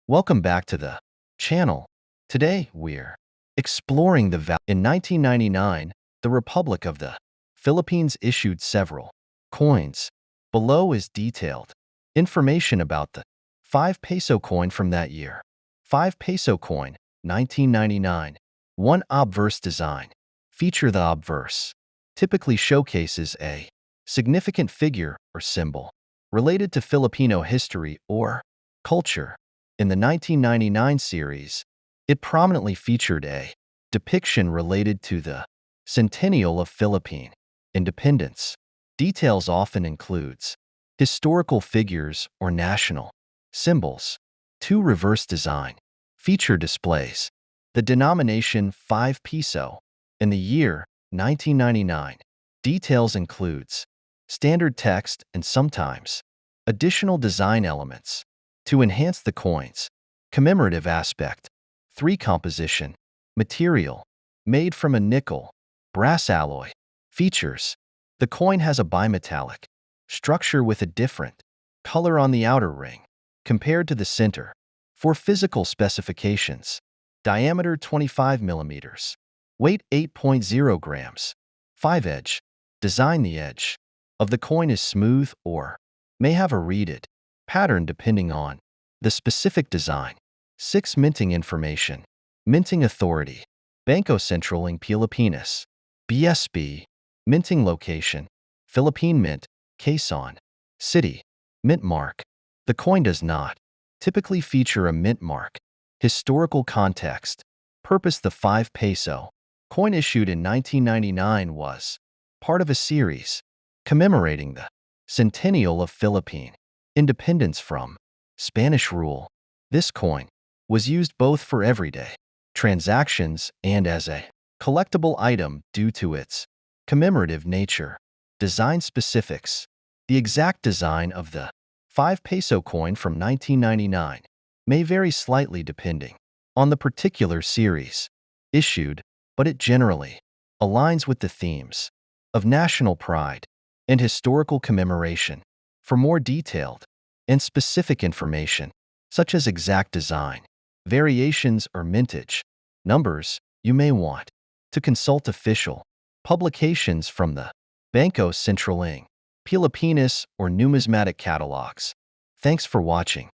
Welcome back to the channel. Today, we're exploring the value. In 1999, the Republic of the Philippines issued several coins. Below is detailed information about the 5 peso coin from that year. 5 peso coin, 1999. One obverse design. Feature the obverse typically showcases a significant figure or symbol related to Filipino history or culture. In the 1999 series, it prominently featured a depiction related to the centennial of Philippine independence. Details often includes historical figures or national symbols. 2 reverse design feature displays the denomination 5 peso in the year 1999. Details includes standard text and sometimes additional design elements to enhance the coin's commemorative aspect. 3 composition material made from a nickel brass alloy. Features: the coin has a bimetallic structure with a different color on the outer ring compared to the center. For physical specifications: diameter 25 millimeters, weight 8.0 grams. 5 edge design. The edge of the coin is smooth or may have a reeded pattern depending on the specific design. 6 minting information. Minting authority: Banco Central ng Pilipinas, BSP. Minting location: Philippine Mint, Quezon City. Mint mark: the coin does not typically feature a mint mark. Historical context: purpose: the 5 peso coin issued in 1999 was part of a series commemorating the centennial of Philippine independence from Spanish rule. This coin was used both for everyday transactions and as a collectible item due to its commemorative nature. Design specifics: the exact design of the 5 peso coin from 1999 may vary slightly depending on the particular series issued, but it generally aligns with the themes of national pride and historical commemoration. For more detailed and specific information, such as exact design, variations, or mintage numbers, you may want to consult official publications from the Banco Central ng Pilipinas or numismatic catalogs. Thanks for watching.